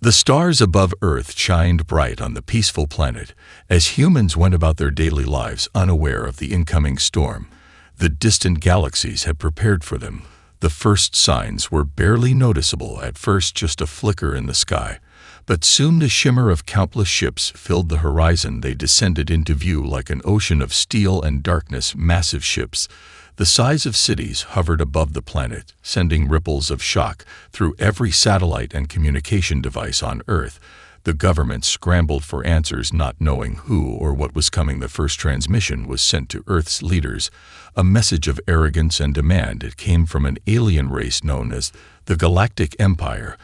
The stars above Earth shined bright on the peaceful planet as humans went about their daily lives unaware of the incoming storm. The distant galaxies had prepared for them. The first signs were barely noticeable at first, just a flicker in the sky. But soon the shimmer of countless ships filled the horizon. They descended into view like an ocean of steel and darkness. Massive ships, the size of cities, hovered above the planet, sending ripples of shock through every satellite and communication device on Earth. The government scrambled for answers, not knowing who or what was coming. The first transmission was sent to Earth's leaders, a message of arrogance and demand. It came from an alien race known as the Galactic Empire,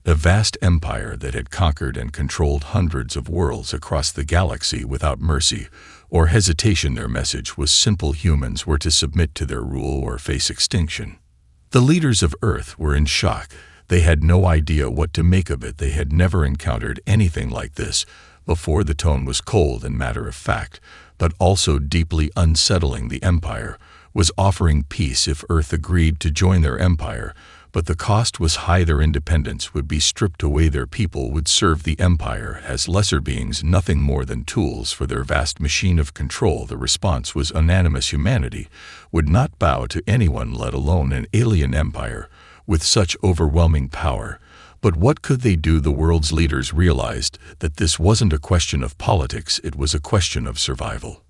a vast empire that had conquered and controlled hundreds of worlds across the galaxy without mercy or hesitation. Their message was simple: humans were to submit to their rule or face extinction. The leaders of Earth were in shock. They had no idea what to make of it. They had never encountered anything like this before. The tone was cold and matter-of-fact, but also deeply unsettling. The Empire was offering peace if Earth agreed to join their empire, but the cost was high. Their independence would be stripped away. Their people would serve the Empire as lesser beings, nothing more than tools for their vast machine of control. The response was unanimous. Humanity would not bow to anyone, let alone an alien empire with such overwhelming power. But what could they do? The world's leaders realized that this wasn't a question of politics, it was a question of survival.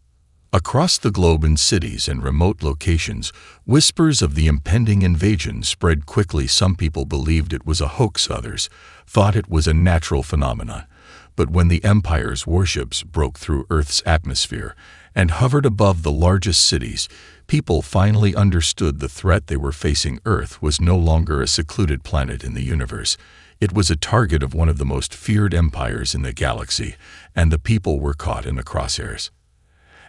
Across the globe, in cities and remote locations, whispers of the impending invasion spread quickly. Some people believed it was a hoax, others thought it was a natural phenomenon. But when the Empire's warships broke through Earth's atmosphere and hovered above the largest cities, people finally understood the threat they were facing. Earth was no longer a secluded planet in the universe. It was a target of one of the most feared empires in the galaxy, and the people were caught in the crosshairs.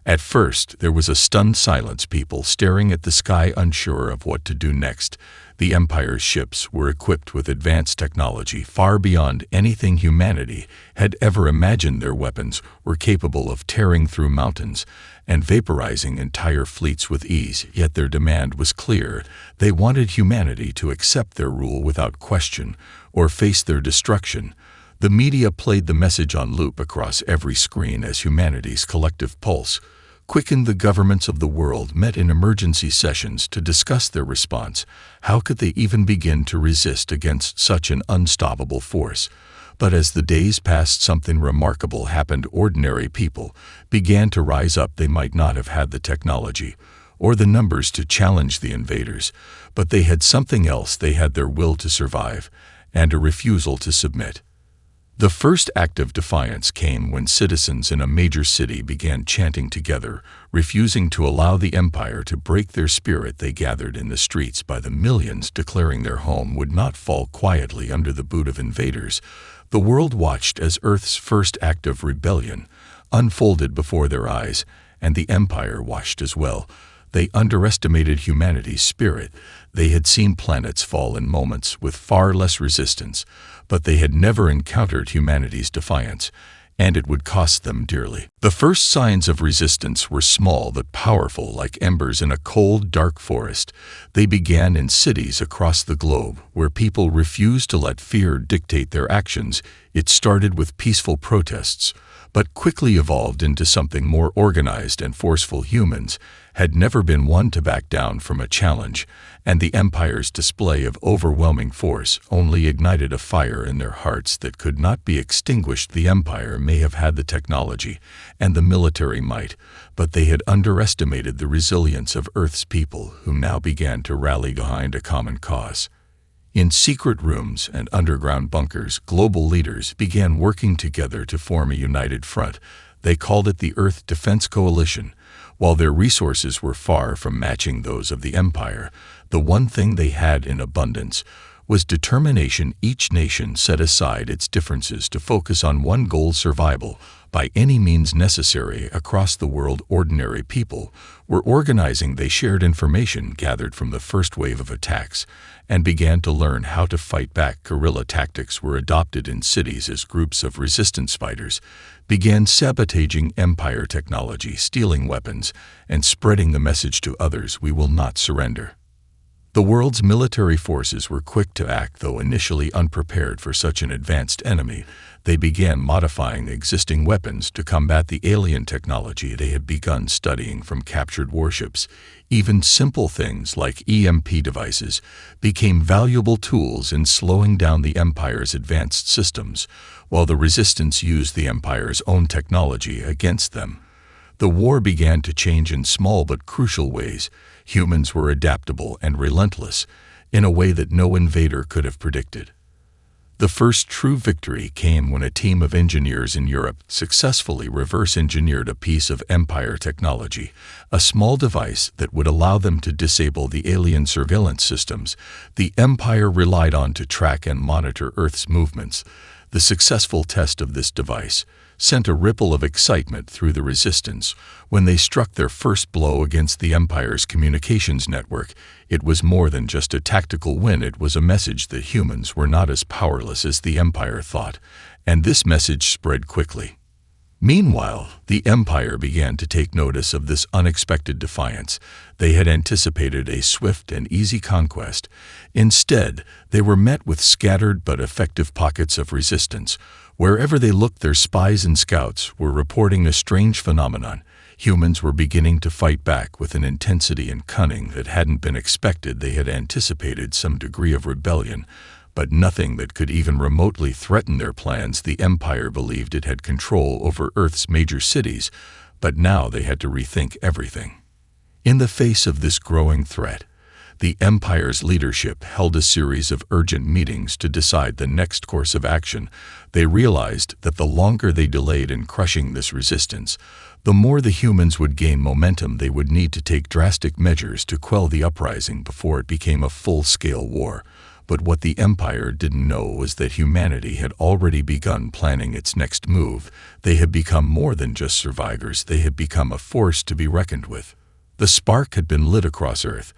At first, there was a stunned silence, people staring at the sky, unsure of what to do next. The Empire's ships were equipped with advanced technology far beyond anything humanity had ever imagined. Their weapons were capable of tearing through mountains and vaporizing entire fleets with ease. Yet their demand was clear. They wanted humanity to accept their rule without question or face their destruction. The media played the message on loop across every screen as humanity's collective pulse quickened. The governments of the world met in emergency sessions to discuss their response. How could they even begin to resist against such an unstoppable force? But as the days passed, something remarkable happened. Ordinary people began to rise up. They might not have had the technology or the numbers to challenge the invaders, but they had something else. They had their will to survive and a refusal to submit. The first act of defiance came when citizens in a major city began chanting together, refusing to allow the Empire to break their spirit. They gathered in the streets by the millions, declaring their home would not fall quietly under the boot of invaders. The world watched as Earth's first act of rebellion unfolded before their eyes, and the Empire watched as well. They underestimated humanity's spirit. They had seen planets fall in moments with far less resistance, but they had never encountered humanity's defiance, and it would cost them dearly. The first signs of resistance were small but powerful, like embers in a cold, dark forest. They began in cities across the globe, where people refused to let fear dictate their actions. It started with peaceful protests, but quickly evolved into something more organized and forceful. Humans had never been one to back down from a challenge, and the Empire's display of overwhelming force only ignited a fire in their hearts that could not be extinguished. The Empire may have had the technology and the military might, but they had underestimated the resilience of Earth's people, who now began to rally behind a common cause. In secret rooms and underground bunkers, global leaders began working together to form a united front. They called it the Earth Defense Coalition. While their resources were far from matching those of the Empire, the one thing they had in abundance was determination. Each nation set aside its differences to focus on one goal: survival by any means necessary. Across the world, ordinary people were organizing. They shared information gathered from the first wave of attacks and began to learn how to fight back. Guerrilla tactics were adopted in cities as groups of resistance fighters began sabotaging Empire technology, stealing weapons, and spreading the message to others: we will not surrender. The world's military forces were quick to act, though initially unprepared for such an advanced enemy. They began modifying existing weapons to combat the alien technology they had begun studying from captured warships. Even simple things like EMP devices became valuable tools in slowing down the Empire's advanced systems, while the Resistance used the Empire's own technology against them. The war began to change in small but crucial ways. Humans were adaptable and relentless in a way that no invader could have predicted. The first true victory came when a team of engineers in Europe successfully reverse-engineered a piece of Empire technology, a small device that would allow them to disable the alien surveillance systems the Empire relied on to track and monitor Earth's movements. The successful test of this device sent a ripple of excitement through the Resistance. When they struck their first blow against the Empire's communications network, it was more than just a tactical win. It was a message that humans were not as powerless as the Empire thought, and this message spread quickly. Meanwhile, the Empire began to take notice of this unexpected defiance. They had anticipated a swift and easy conquest. Instead, they were met with scattered but effective pockets of resistance. Wherever they looked, their spies and scouts were reporting a strange phenomenon. Humans were beginning to fight back with an intensity and cunning that hadn't been expected. They had anticipated some degree of rebellion, but nothing that could even remotely threaten their plans. The Empire believed it had control over Earth's major cities, but now they had to rethink everything. In the face of this growing threat, the Empire's leadership held a series of urgent meetings to decide the next course of action. They realized that the longer they delayed in crushing this resistance, the more the humans would gain momentum. They would need to take drastic measures to quell the uprising before it became a full-scale war. But what the Empire didn't know was that humanity had already begun planning its next move. They had become more than just survivors. They had become a force to be reckoned with. The spark had been lit across Earth,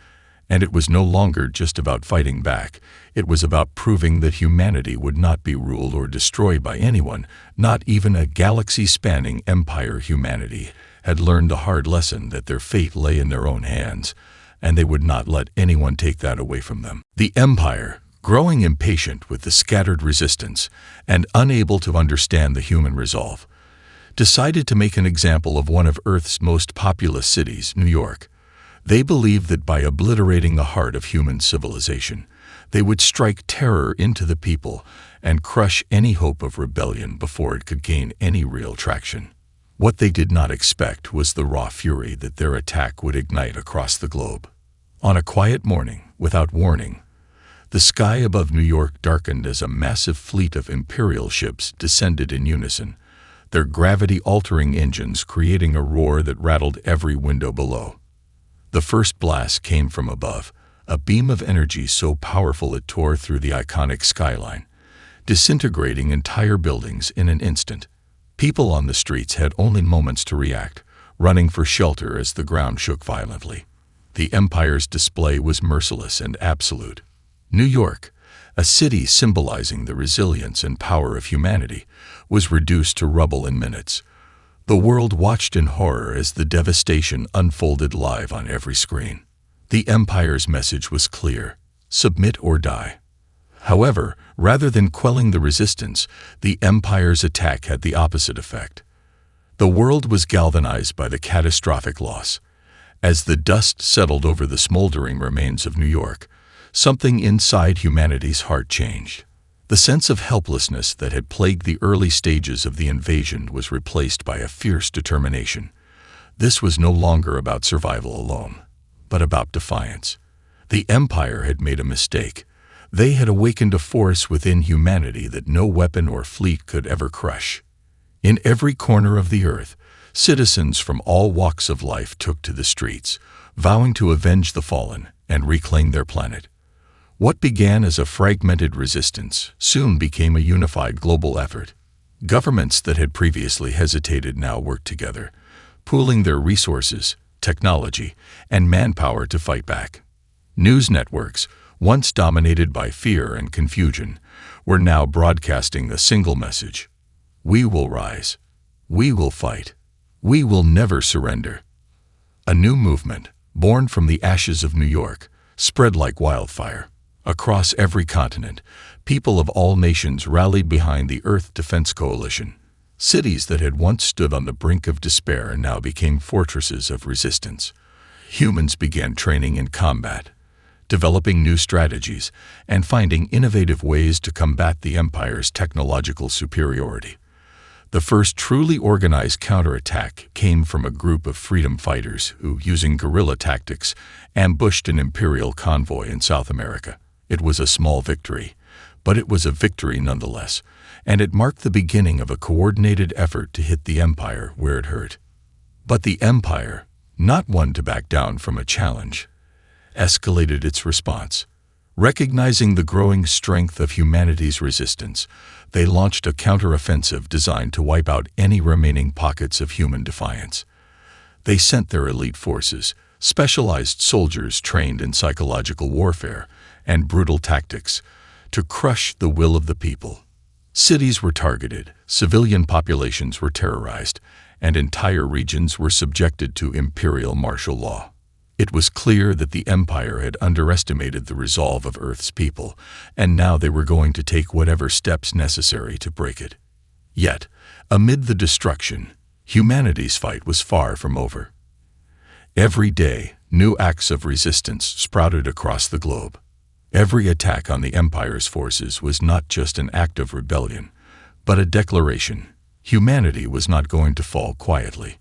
and it was no longer just about fighting back. It was about proving that humanity would not be ruled or destroyed by anyone, not even a galaxy-spanning empire. Humanity had learned the hard lesson that their fate lay in their own hands, and they would not let anyone take that away from them. The Empire, growing impatient with the scattered resistance and unable to understand the human resolve, decided to make an example of one of Earth's most populous cities, New York. They believed that by obliterating the heart of human civilization, they would strike terror into the people and crush any hope of rebellion before it could gain any real traction. What they did not expect was the raw fury that their attack would ignite across the globe. On a quiet morning, without warning, the sky above New York darkened as a massive fleet of Imperial ships descended in unison, their gravity-altering engines creating a roar that rattled every window below. The first blast came from above, a beam of energy so powerful it tore through the iconic skyline, disintegrating entire buildings in an instant. People on the streets had only moments to react, running for shelter as the ground shook violently. The Empire's display was merciless and absolute. New York, a city symbolizing the resilience and power of humanity, was reduced to rubble in minutes. The world watched in horror as the devastation unfolded live on every screen. The Empire's message was clear: submit or die. However, rather than quelling the resistance, the Empire's attack had the opposite effect. The world was galvanized by the catastrophic loss. As the dust settled over the smoldering remains of New York, something inside humanity's heart changed. The sense of helplessness that had plagued the early stages of the invasion was replaced by a fierce determination. This was no longer about survival alone, but about defiance. The Empire had made a mistake. They had awakened a force within humanity that no weapon or fleet could ever crush. In every corner of the earth, citizens from all walks of life took to the streets, vowing to avenge the fallen and reclaim their planet. What began as a fragmented resistance soon became a unified global effort. Governments that had previously hesitated now worked together, pooling their resources, technology, and manpower to fight back. News networks, once dominated by fear and confusion, were now broadcasting a single message: we will rise, we will fight, we will never surrender. A new movement, born from the ashes of New York, spread like wildfire. Across every continent, people of all nations rallied behind the Earth Defense Coalition. Cities that had once stood on the brink of despair now became fortresses of resistance. Humans began training in combat, developing new strategies, and finding innovative ways to combat the Empire's technological superiority. The first truly organized counterattack came from a group of freedom fighters who, using guerrilla tactics, ambushed an Imperial convoy in South America. It was a small victory, but it was a victory nonetheless, and it marked the beginning of a coordinated effort to hit the Empire where it hurt. But the Empire, not one to back down from a challenge, escalated its response. Recognizing the growing strength of humanity's resistance, they launched a counteroffensive designed to wipe out any remaining pockets of human defiance. They sent their elite forces, specialized soldiers trained in psychological warfare and brutal tactics, to crush the will of the people. Cities were targeted, civilian populations were terrorized, and entire regions were subjected to imperial martial law. It was clear that the Empire had underestimated the resolve of Earth's people, and now they were going to take whatever steps necessary to break it. Yet, amid the destruction, humanity's fight was far from over. Every day, new acts of resistance sprouted across the globe. Every attack on the Empire's forces was not just an act of rebellion, but a declaration. Humanity was not going to fall quietly.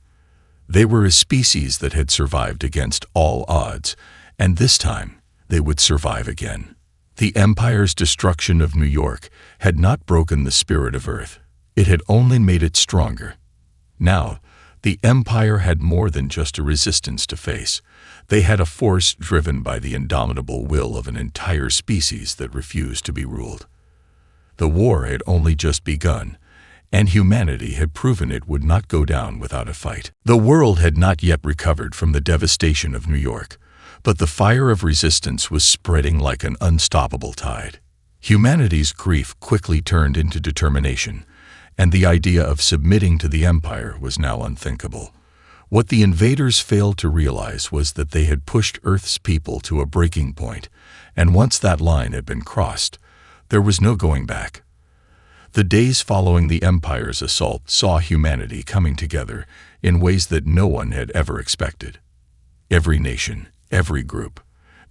They were a species that had survived against all odds, and this time they would survive again. The Empire's destruction of New York had not broken the spirit of Earth. It had only made it stronger. Now, the Empire had more than just a resistance to face. They had a force driven by the indomitable will of an entire species that refused to be ruled. The war had only just begun, and humanity had proven it would not go down without a fight. The world had not yet recovered from the devastation of New York, but the fire of resistance was spreading like an unstoppable tide. Humanity's grief quickly turned into determination, and the idea of submitting to the Empire was now unthinkable. What the invaders failed to realize was that they had pushed Earth's people to a breaking point, and once that line had been crossed, there was no going back. The days following the Empire's assault saw humanity coming together in ways that no one had ever expected. Every nation, every group,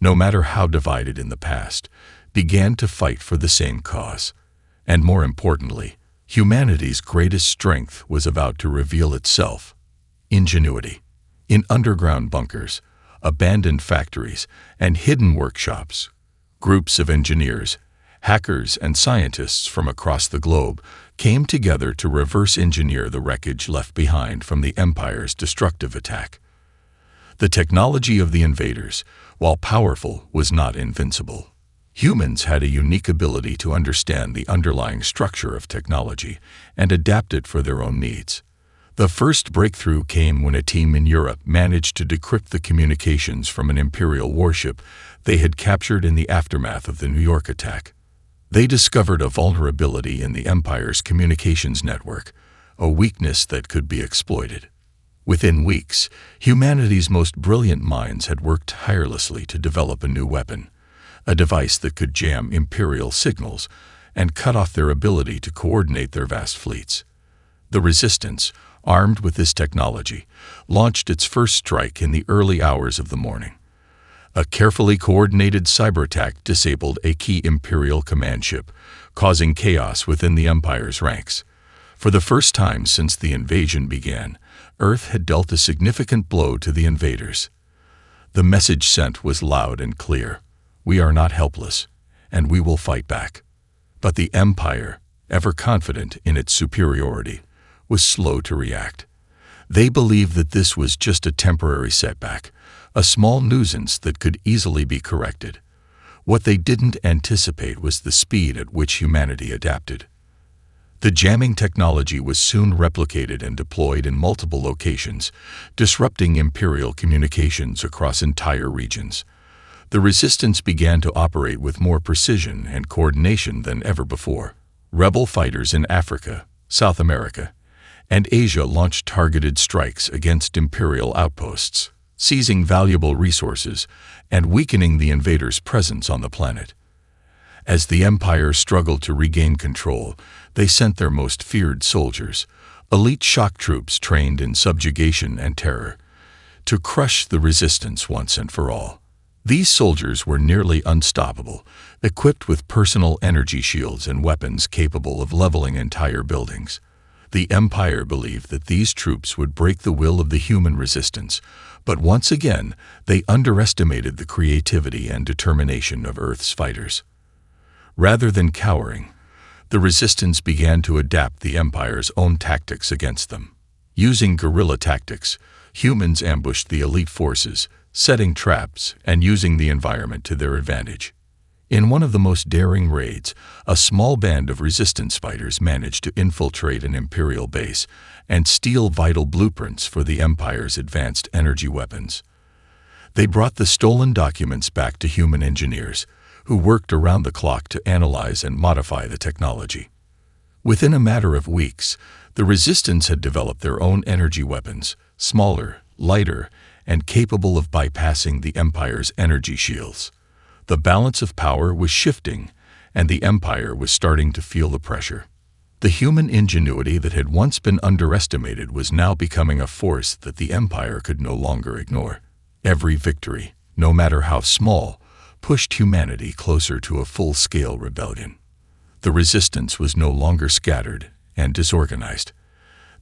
no matter how divided in the past, began to fight for the same cause. And more importantly, humanity's greatest strength was about to reveal itself: ingenuity. In underground bunkers, abandoned factories, and hidden workshops, groups of engineers, hackers, and scientists from across the globe came together to reverse engineer the wreckage left behind from the Empire's destructive attack. The technology of the invaders, while powerful, was not invincible. Humans had a unique ability to understand the underlying structure of technology and adapt it for their own needs. The first breakthrough came when a team in Europe managed to decrypt the communications from an Imperial warship they had captured in the aftermath of the New York attack. They discovered a vulnerability in the Empire's communications network, a weakness that could be exploited. Within weeks, humanity's most brilliant minds had worked tirelessly to develop a new weapon, a device that could jam Imperial signals and cut off their ability to coordinate their vast fleets. The Resistance, armed with this technology, launched its first strike in the early hours of the morning. A carefully coordinated cyber attack disabled a key Imperial command ship, causing chaos within the Empire's ranks. For the first time since the invasion began, Earth had dealt a significant blow to the invaders. The message sent was loud and clear: we are not helpless, and we will fight back. But the Empire, ever confident in its superiority, was slow to react. They believed that this was just a temporary setback, a small nuisance that could easily be corrected. What they didn't anticipate was the speed at which humanity adapted. The jamming technology was soon replicated and deployed in multiple locations, disrupting Imperial communications across entire regions. The Resistance began to operate with more precision and coordination than ever before. Rebel fighters in Africa, South America, and Asia launched targeted strikes against Imperial outposts. seizing valuable resources and weakening the invaders' presence on the planet. As the Empire struggled to regain control, they sent their most feared soldiers, elite shock troops trained in subjugation and terror, to crush the resistance once and for all. These soldiers were nearly unstoppable, equipped with personal energy shields and weapons capable of leveling entire buildings. The Empire believed that these troops would break the will of the human resistance, but once again, they underestimated the creativity and determination of Earth's fighters. Rather than cowering, the resistance began to adapt the Empire's own tactics against them. Using guerrilla tactics, humans ambushed the elite forces, setting traps and using the environment to their advantage. In one of the most daring raids, a small band of resistance fighters managed to infiltrate an Imperial base and steal vital blueprints for the Empire's advanced energy weapons. They brought the stolen documents back to human engineers, who worked around the clock to analyze and modify the technology. Within a matter of weeks, the Resistance had developed their own energy weapons, smaller, lighter, and capable of bypassing the Empire's energy shields. The balance of power was shifting, and the Empire was starting to feel the pressure. The human ingenuity that had once been underestimated was now becoming a force that the Empire could no longer ignore. Every victory, no matter how small, pushed humanity closer to a full-scale rebellion. The Resistance was no longer scattered and disorganized.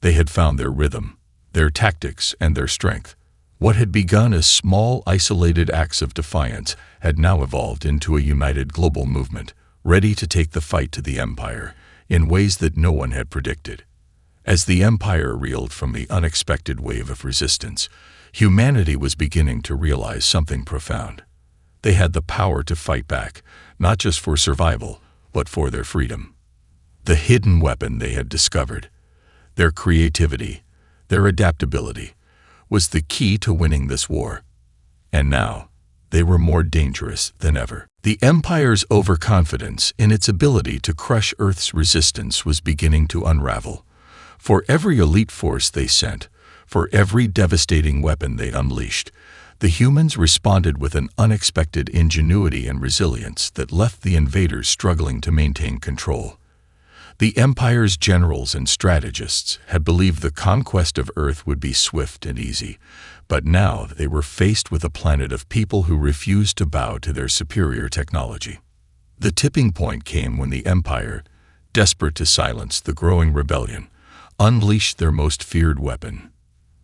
They had found their rhythm, their tactics, and their strength. What had begun as small, isolated acts of defiance had now evolved into a united global movement, ready to take the fight to the Empire in ways that no one had predicted. As the Empire reeled from the unexpected wave of resistance, humanity was beginning to realize something profound. They had the power to fight back, not just for survival, but for their freedom. The hidden weapon they had discovered, their creativity, their adaptability, was the key to winning this war. And now, they were more dangerous than ever. The Empire's overconfidence in its ability to crush Earth's resistance was beginning to unravel. For every elite force they sent, for every devastating weapon they unleashed, the humans responded with an unexpected ingenuity and resilience that left the invaders struggling to maintain control. The Empire's generals and strategists had believed the conquest of Earth would be swift and easy, but now they were faced with a planet of people who refused to bow to their superior technology. The tipping point came when the Empire, desperate to silence the growing rebellion, unleashed their most feared weapon.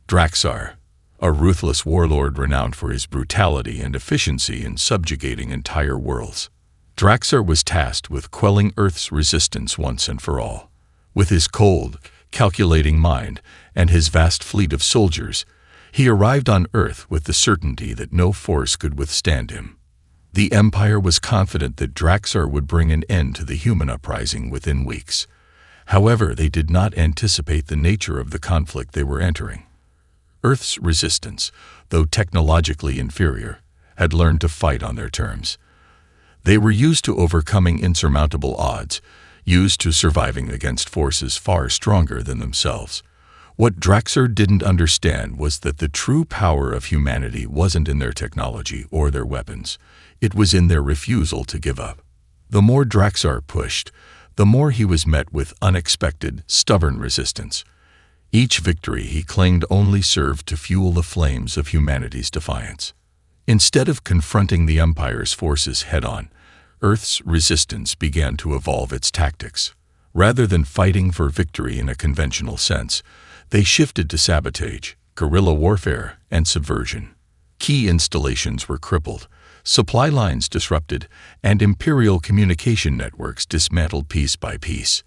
Draxar, a ruthless warlord renowned for his brutality and efficiency in subjugating entire worlds. Draxar was tasked with quelling Earth's resistance once and for all. With his cold, calculating mind and his vast fleet of soldiers, he arrived on Earth with the certainty that no force could withstand him. The Empire was confident that Draxar would bring an end to the human uprising within weeks. However, they did not anticipate the nature of the conflict they were entering. Earth's resistance, though technologically inferior, had learned to fight on their terms. They were used to overcoming insurmountable odds, used to surviving against forces far stronger than themselves. What Draxar didn't understand was that the true power of humanity wasn't in their technology or their weapons. It was in their refusal to give up. The more Draxar pushed, the more he was met with unexpected, stubborn resistance. Each victory he claimed only served to fuel the flames of humanity's defiance. Instead of confronting the Empire's forces head-on, Earth's resistance began to evolve its tactics. Rather than fighting for victory in a conventional sense, they shifted to sabotage, guerrilla warfare, and subversion. Key installations were crippled, supply lines disrupted, and Imperial communication networks dismantled piece by piece.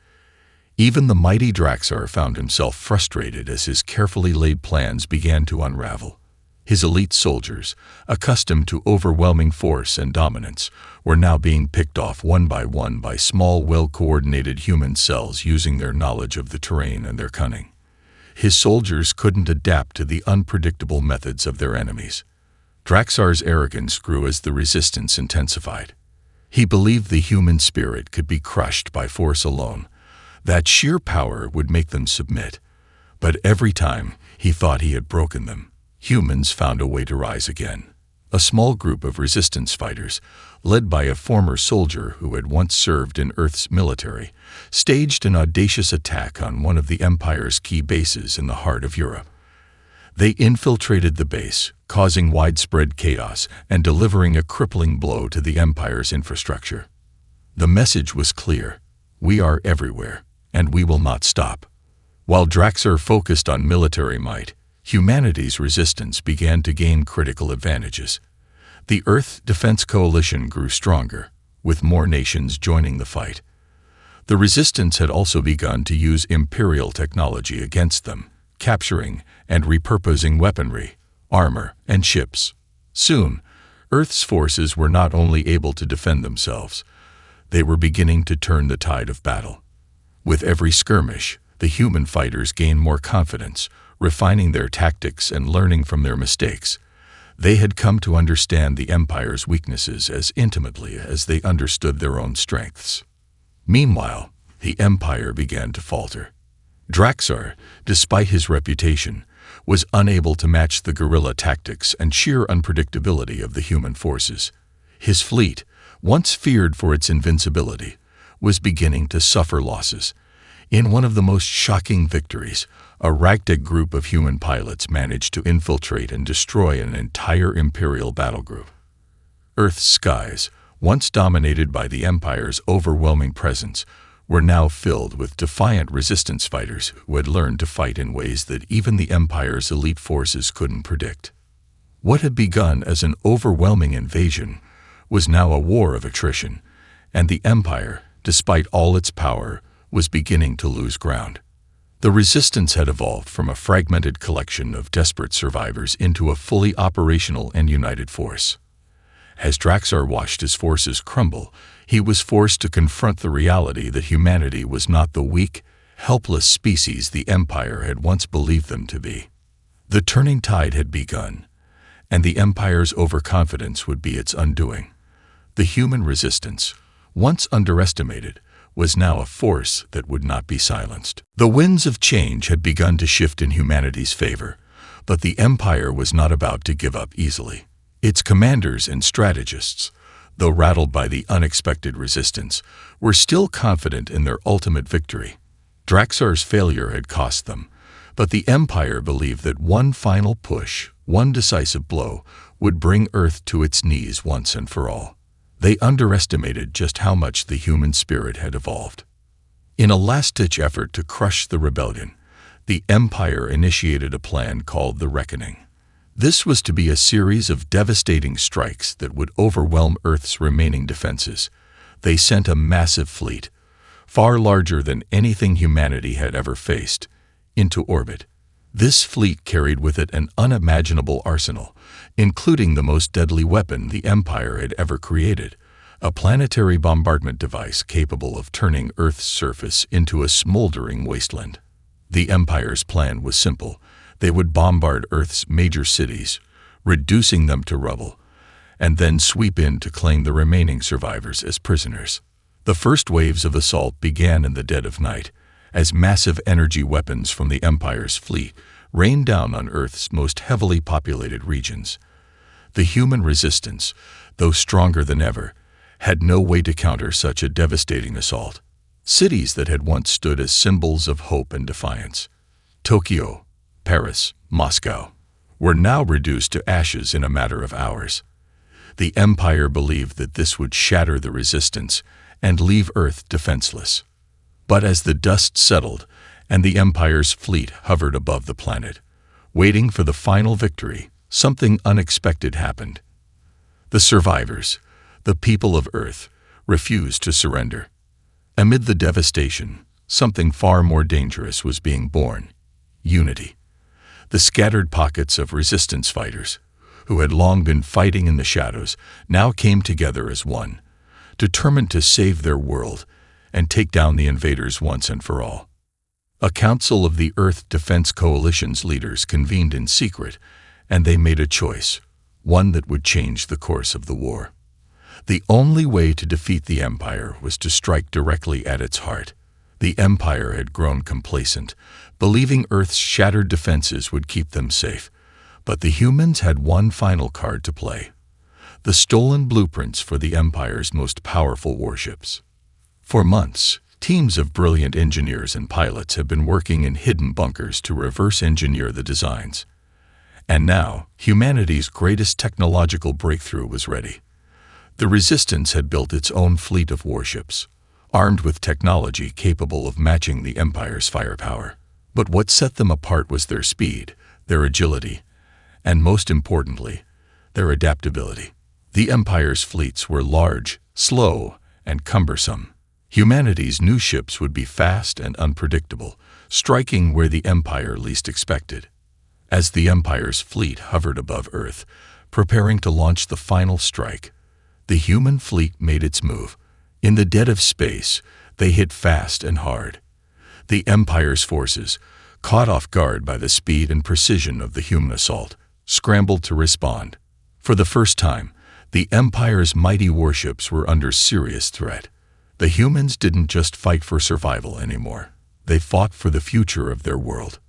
Even the mighty Draxar found himself frustrated as his carefully laid plans began to unravel. His elite soldiers, accustomed to overwhelming force and dominance, were now being picked off one by small, well-coordinated human cells using their knowledge of the terrain and their cunning. His soldiers couldn't adapt to the unpredictable methods of their enemies. Draxar's arrogance grew as the resistance intensified. He believed the human spirit could be crushed by force alone, that sheer power would make them submit. But every time he thought he had broken them, humans found a way to rise again. A small group of resistance fighters, led by a former soldier who had once served in Earth's military, staged an audacious attack on one of the Empire's key bases in the heart of Europe. They infiltrated the base, causing widespread chaos and delivering a crippling blow to the Empire's infrastructure. The message was clear: we are everywhere, and we will not stop. While Draxar focused on military might, humanity's resistance began to gain critical advantages. The Earth Defense Coalition grew stronger, with more nations joining the fight. The resistance had also begun to use Imperial technology against them, capturing and repurposing weaponry, armor, and ships. Soon, Earth's forces were not only able to defend themselves, they were beginning to turn the tide of battle. With every skirmish, the human fighters gained more confidence, refining their tactics and learning from their mistakes. They had come to understand the Empire's weaknesses as intimately as they understood their own strengths. Meanwhile, the Empire began to falter. Draxar, despite his reputation, was unable to match the guerrilla tactics and sheer unpredictability of the human forces. His fleet, once feared for its invincibility, was beginning to suffer losses. In one of the most shocking victories, a ragtag group of human pilots managed to infiltrate and destroy an entire Imperial battle group. Earth's skies, once dominated by the Empire's overwhelming presence, were now filled with defiant resistance fighters who had learned to fight in ways that even the Empire's elite forces couldn't predict. What had begun as an overwhelming invasion was now a war of attrition, and the Empire, despite all its power, was beginning to lose ground. The resistance had evolved from a fragmented collection of desperate survivors into a fully operational and united force. As Draxar watched his forces crumble, he was forced to confront the reality that humanity was not the weak, helpless species the Empire had once believed them to be. The turning tide had begun, and the Empire's overconfidence would be its undoing. The human resistance, once underestimated, was now a force that would not be silenced. The winds of change had begun to shift in humanity's favor, but the Empire was not about to give up easily. Its commanders and strategists, though rattled by the unexpected resistance, were still confident in their ultimate victory. Draxar's failure had cost them, but the Empire believed that one final push, one decisive blow, would bring Earth to its knees once and for all. They underestimated just how much the human spirit had evolved. In a last-ditch effort to crush the rebellion, the Empire initiated a plan called the Reckoning. This was to be a series of devastating strikes that would overwhelm Earth's remaining defenses. They sent a massive fleet, far larger than anything humanity had ever faced, into orbit. This fleet carried with it an unimaginable arsenal, including the most deadly weapon the Empire had ever created, a planetary bombardment device capable of turning Earth's surface into a smoldering wasteland. The Empire's plan was simple. They would bombard Earth's major cities, reducing them to rubble, and then sweep in to claim the remaining survivors as prisoners. The first waves of assault began in the dead of night, as massive energy weapons from the Empire's fleet rained down on Earth's most heavily populated regions. The human resistance, though stronger than ever, had no way to counter such a devastating assault. Cities that had once stood as symbols of hope and defiance, Tokyo, Paris, Moscow, were now reduced to ashes in a matter of hours. The Empire believed that this would shatter the resistance and leave Earth defenseless. But as the dust settled and the Empire's fleet hovered above the planet, waiting for the final victory, something unexpected happened. The survivors, the people of Earth, refused to surrender. Amid the devastation, something far more dangerous was being born: unity. The scattered pockets of resistance fighters, who had long been fighting in the shadows, now came together as one, determined to save their world and take down the invaders once and for all. A council of the Earth Defense Coalition's leaders convened in secret, and they made a choice, one that would change the course of the war. The only way to defeat the Empire was to strike directly at its heart. The Empire had grown complacent, believing Earth's shattered defenses would keep them safe. But the humans had one final card to play: the stolen blueprints for the Empire's most powerful warships. For months, teams of brilliant engineers and pilots have been working in hidden bunkers to reverse engineer the designs. And now, humanity's greatest technological breakthrough was ready. The Resistance had built its own fleet of warships, armed with technology capable of matching the Empire's firepower. But what set them apart was their speed, their agility, and most importantly, their adaptability. The Empire's fleets were large, slow, and cumbersome. Humanity's new ships would be fast and unpredictable, striking where the Empire least expected. As the Empire's fleet hovered above Earth, preparing to launch the final strike, the human fleet made its move. In the dead of space, they hit fast and hard. The Empire's forces, caught off guard by the speed and precision of the human assault, scrambled to respond. For the first time, the Empire's mighty warships were under serious threat. The humans didn't just fight for survival anymore. They fought for the future of their world.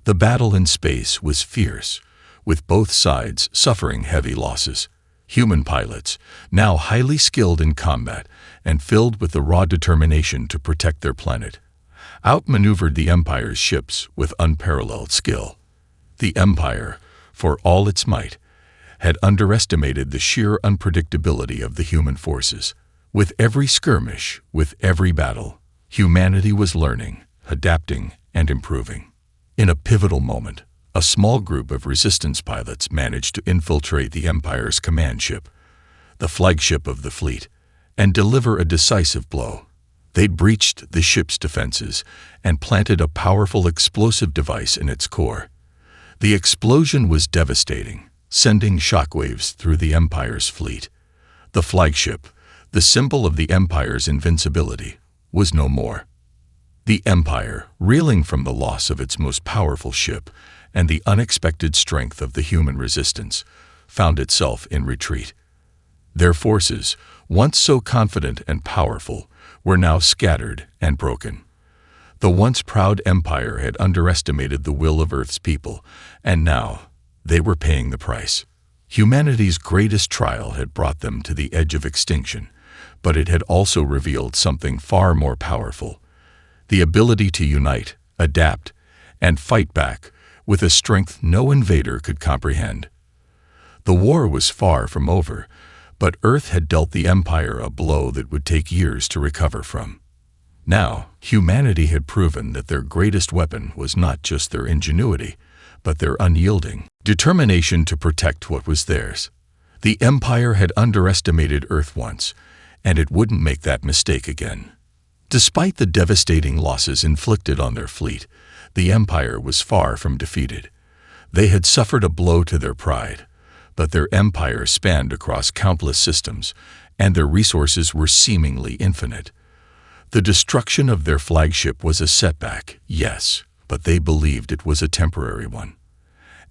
The battle in space was fierce, with both sides suffering heavy losses. Human pilots, now highly skilled in combat and filled with the raw determination to protect their planet, outmaneuvered the Empire's ships with unparalleled skill. The Empire, for all its might, had underestimated the sheer unpredictability of the human forces. With every skirmish, with every battle, humanity was learning, adapting, and improving. In a pivotal moment, a small group of Resistance pilots managed to infiltrate the Empire's command ship, the flagship of the fleet, and deliver a decisive blow. They'd breached the ship's defenses and planted a powerful explosive device in its core. The explosion was devastating, sending shockwaves through the Empire's fleet. The flagship, the symbol of the Empire's invincibility, was no more. The Empire, reeling from the loss of its most powerful ship and the unexpected strength of the human resistance, found itself in retreat. Their forces, once so confident and powerful, were now scattered and broken. The once proud Empire had underestimated the will of Earth's people, and now they were paying the price. Humanity's greatest trial had brought them to the edge of extinction, but it had also revealed something far more powerful: the ability to unite, adapt, and fight back with a strength no invader could comprehend. The war was far from over, but Earth had dealt the Empire a blow that would take years to recover from. Now, humanity had proven that their greatest weapon was not just their ingenuity, but their unyielding determination to protect what was theirs. The Empire had underestimated Earth once, and it wouldn't make that mistake again. Despite the devastating losses inflicted on their fleet, the Empire was far from defeated. They had suffered a blow to their pride, but their empire spanned across countless systems, and their resources were seemingly infinite. The destruction of their flagship was a setback, yes, but they believed it was a temporary one.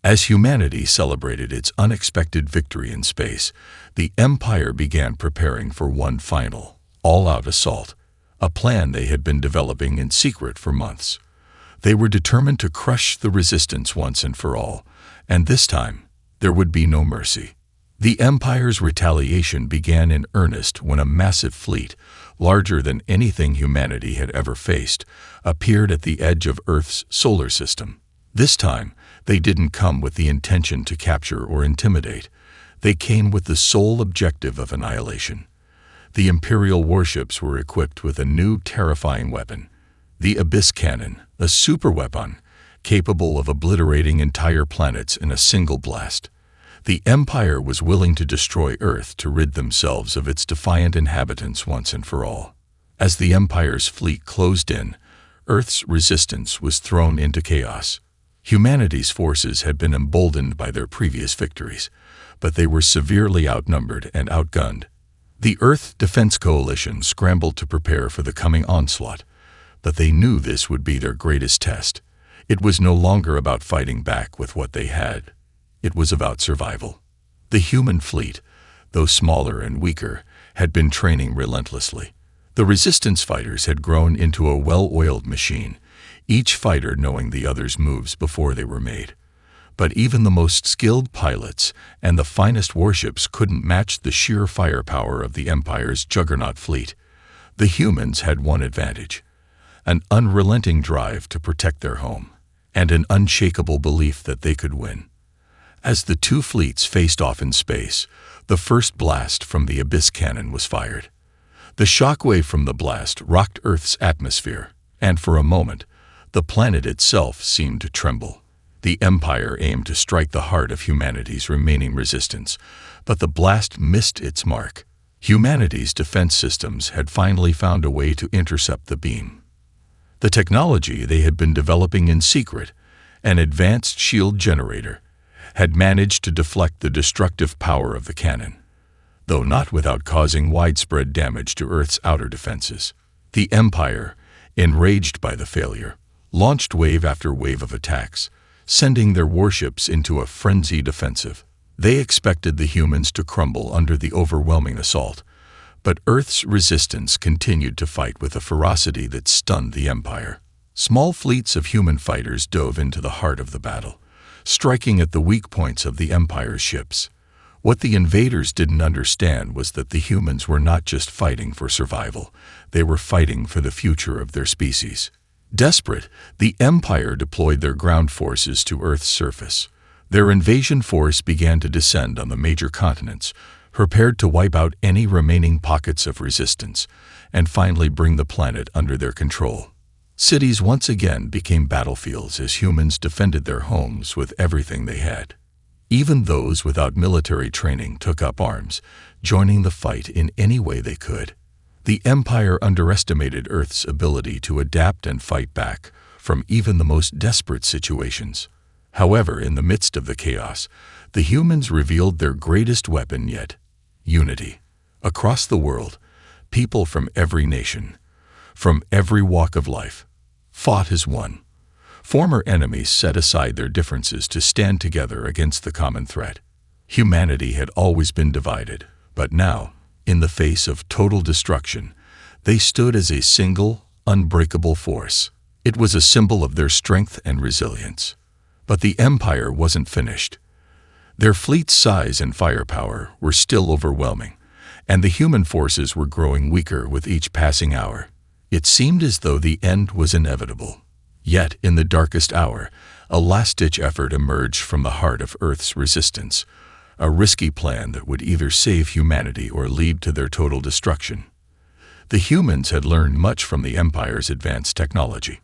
As humanity celebrated its unexpected victory in space, the Empire began preparing for one final, all-out assault, a plan they had been developing in secret for months. They were determined to crush the Resistance once and for all, and this time, there would be no mercy. The Empire's retaliation began in earnest when a massive fleet, larger than anything humanity had ever faced, appeared at the edge of Earth's solar system. This time, they didn't come with the intention to capture or intimidate. They came with the sole objective of annihilation. The Imperial warships were equipped with a new terrifying weapon, the Abyss Cannon, a superweapon capable of obliterating entire planets in a single blast. The Empire was willing to destroy Earth to rid themselves of its defiant inhabitants once and for all. As the Empire's fleet closed in, Earth's resistance was thrown into chaos. Humanity's forces had been emboldened by their previous victories, but they were severely outnumbered and outgunned. The Earth Defense Coalition scrambled to prepare for the coming onslaught, but they knew this would be their greatest test. It was no longer about fighting back with what they had. It was about survival. The human fleet, though smaller and weaker, had been training relentlessly. The resistance fighters had grown into a well-oiled machine, each fighter knowing the other's moves before they were made. But even the most skilled pilots and the finest warships couldn't match the sheer firepower of the Empire's juggernaut fleet. The humans had one advantage: an unrelenting drive to protect their home, and an unshakable belief that they could win. As the two fleets faced off in space, the first blast from the Abyss cannon was fired. The shockwave from the blast rocked Earth's atmosphere, and for a moment, the planet itself seemed to tremble. The Empire aimed to strike the heart of humanity's remaining resistance, but the blast missed its mark. Humanity's defense systems had finally found a way to intercept the beam. The technology they had been developing in secret, an advanced shield generator, had managed to deflect the destructive power of the cannon, though not without causing widespread damage to Earth's outer defenses. The Empire, enraged by the failure, launched wave after wave of attacks, sending their warships into a frenzied offensive. They expected the humans to crumble under the overwhelming assault, but Earth's resistance continued to fight with a ferocity that stunned the Empire. Small fleets of human fighters dove into the heart of the battle, striking at the weak points of the Empire's ships. What the invaders didn't understand was that the humans were not just fighting for survival, they were fighting for the future of their species. Desperate, the Empire deployed their ground forces to Earth's surface. Their invasion force began to descend on the major continents, prepared to wipe out any remaining pockets of resistance, and finally bring the planet under their control. Cities once again became battlefields as humans defended their homes with everything they had. Even those without military training took up arms, joining the fight in any way they could. The Empire underestimated Earth's ability to adapt and fight back from even the most desperate situations. However, in the midst of the chaos, the humans revealed their greatest weapon yet: unity. Across the world, people from every nation, from every walk of life, fought as one. Former enemies set aside their differences to stand together against the common threat. Humanity had always been divided, but now, in the face of total destruction, they stood as a single, unbreakable force. It was a symbol of their strength and resilience. But the Empire wasn't finished. Their fleet's size and firepower were still overwhelming, and the human forces were growing weaker with each passing hour. It seemed as though the end was inevitable. Yet, in the darkest hour, a last-ditch effort emerged from the heart of Earth's resistance, a risky plan that would either save humanity or lead to their total destruction. The humans had learned much from the Empire's advanced technology.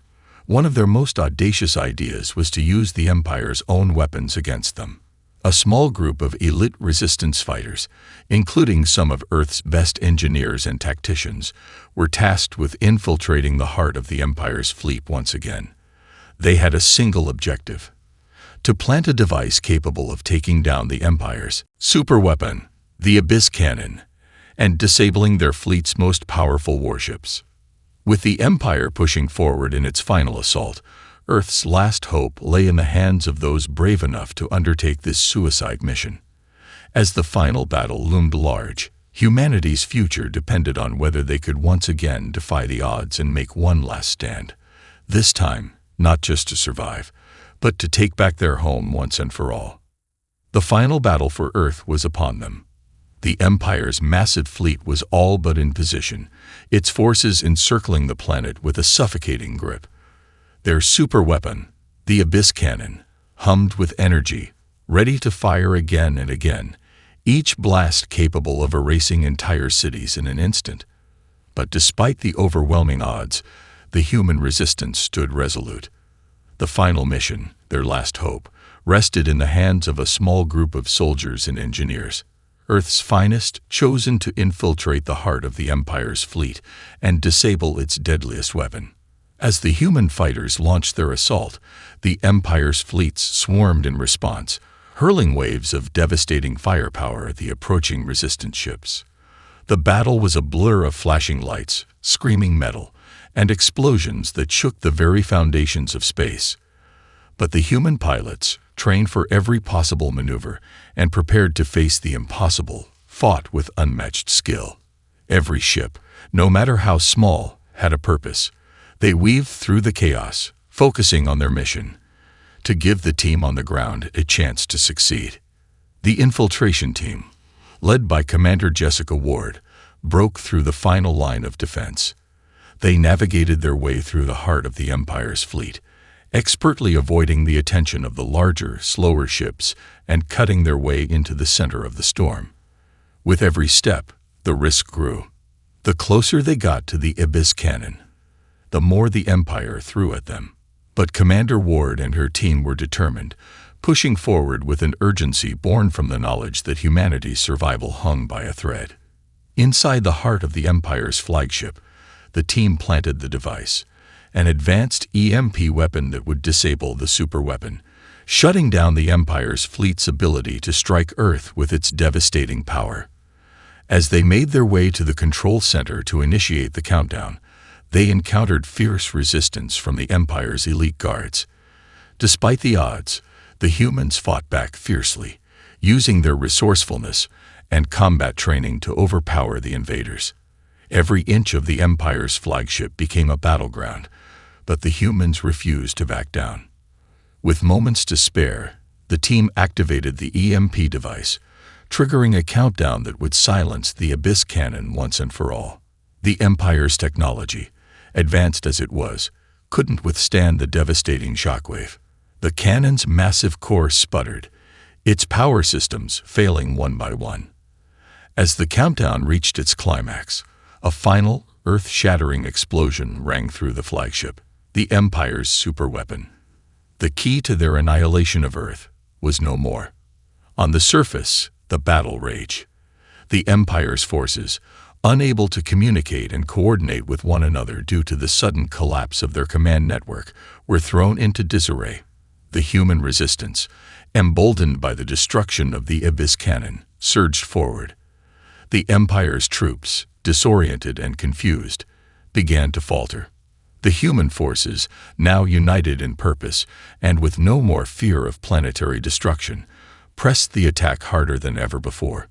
One of their most audacious ideas was to use the Empire's own weapons against them. A small group of elite resistance fighters, including some of Earth's best engineers and tacticians, were tasked with infiltrating the heart of the Empire's fleet once again. They had a single objective: to plant a device capable of taking down the Empire's superweapon, the Abyss cannon, and disabling their fleet's most powerful warships. With the Empire pushing forward in its final assault, Earth's last hope lay in the hands of those brave enough to undertake this suicide mission. As the final battle loomed large, humanity's future depended on whether they could once again defy the odds and make one last stand. This time, not just to survive, but to take back their home once and for all. The final battle for Earth was upon them. The Empire's massive fleet was all but in position, its forces encircling the planet with a suffocating grip. Their superweapon, the Abyss cannon, hummed with energy, ready to fire again and again, each blast capable of erasing entire cities in an instant. But despite the overwhelming odds, the human resistance stood resolute. The final mission, their last hope, rested in the hands of a small group of soldiers and engineers, Earth's finest, chosen to infiltrate the heart of the Empire's fleet and disable its deadliest weapon. As the human fighters launched their assault, the Empire's fleets swarmed in response, hurling waves of devastating firepower at the approaching resistance ships. The battle was a blur of flashing lights, screaming metal, and explosions that shook the very foundations of space. But the human pilots, trained for every possible maneuver and prepared to face the impossible, fought with unmatched skill. Every ship, no matter how small, had a purpose. They weaved through the chaos, focusing on their mission: to give the team on the ground a chance to succeed. The infiltration team, led by Commander Jessica Ward, broke through the final line of defense. They navigated their way through the heart of the Empire's fleet, expertly avoiding the attention of the larger, slower ships and cutting their way into the center of the storm. With every step, the risk grew. The closer they got to the Abyss cannon, the more the Empire threw at them. But Commander Ward and her team were determined, pushing forward with an urgency born from the knowledge that humanity's survival hung by a thread. Inside the heart of the Empire's flagship, the team planted the device, an advanced EMP weapon that would disable the superweapon, shutting down the Empire's fleet's ability to strike Earth with its devastating power. As they made their way to the control center to initiate the countdown, they encountered fierce resistance from the Empire's elite guards. Despite the odds, the humans fought back fiercely, using their resourcefulness and combat training to overpower the invaders. Every inch of the Empire's flagship became a battleground, but the humans refused to back down. With moments to spare, the team activated the EMP device, triggering a countdown that would silence the Abyss cannon once and for all. The Empire's technology, advanced as it was, couldn't withstand the devastating shockwave. The cannon's massive core sputtered, its power systems failing one by one. As the countdown reached its climax, a final, earth-shattering explosion rang through the flagship, the Empire's superweapon. The key to their annihilation of Earth was no more. On the surface, the battle raged. The Empire's forces, unable to communicate and coordinate with one another due to the sudden collapse of their command network, were thrown into disarray. The human resistance, emboldened by the destruction of the Abyss cannon, surged forward. The Empire's troops, disoriented and confused, began to falter. The human forces, now united in purpose and with no more fear of planetary destruction, pressed the attack harder than ever before.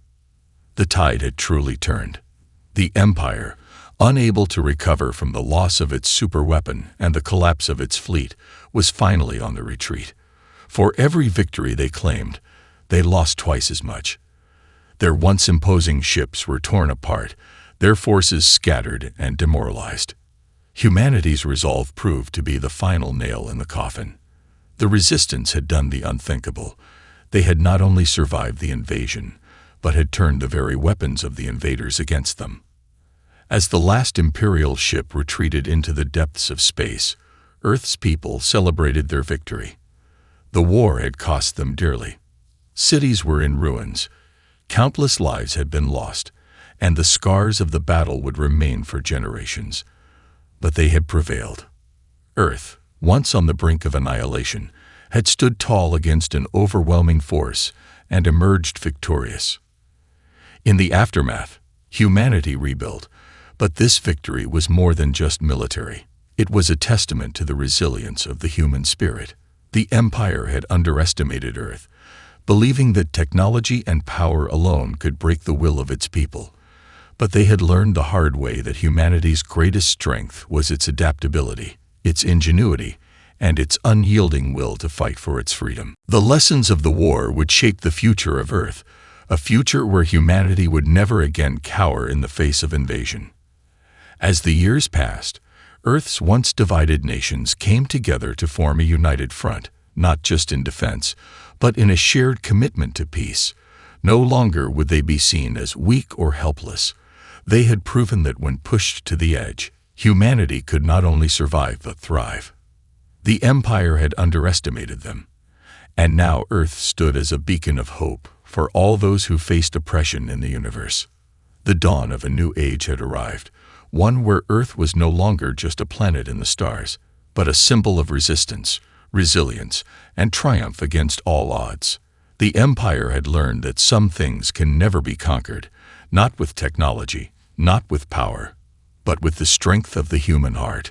The tide had truly turned. The Empire, unable to recover from the loss of its superweapon and the collapse of its fleet, was finally on the retreat. For every victory they claimed, they lost twice as much. Their once imposing ships were torn apart, their forces scattered and demoralized. Humanity's resolve proved to be the final nail in the coffin. The resistance had done the unthinkable. They had not only survived the invasion, but had turned the very weapons of the invaders against them. As the last Imperial ship retreated into the depths of space, Earth's people celebrated their victory. The war had cost them dearly. Cities were in ruins, countless lives had been lost, and the scars of the battle would remain for generations. But they had prevailed. Earth, once on the brink of annihilation, had stood tall against an overwhelming force and emerged victorious. In the aftermath, humanity rebuilt, but this victory was more than just military. It was a testament to the resilience of the human spirit. The Empire had underestimated Earth, believing that technology and power alone could break the will of its people. But they had learned the hard way that humanity's greatest strength was its adaptability, its ingenuity, and its unyielding will to fight for its freedom. The lessons of the war would shape the future of Earth, a future where humanity would never again cower in the face of invasion. As the years passed, Earth's once divided nations came together to form a united front, not just in defense, but in a shared commitment to peace. No longer would they be seen as weak or helpless. They had proven that when pushed to the edge, humanity could not only survive but thrive. The Empire had underestimated them, and now Earth stood as a beacon of hope for all those who faced oppression in the universe. The dawn of a new age had arrived, one where Earth was no longer just a planet in the stars, but a symbol of resistance, resilience, and triumph against all odds. The Empire had learned that some things can never be conquered, not with technology, not with power, but with the strength of the human heart.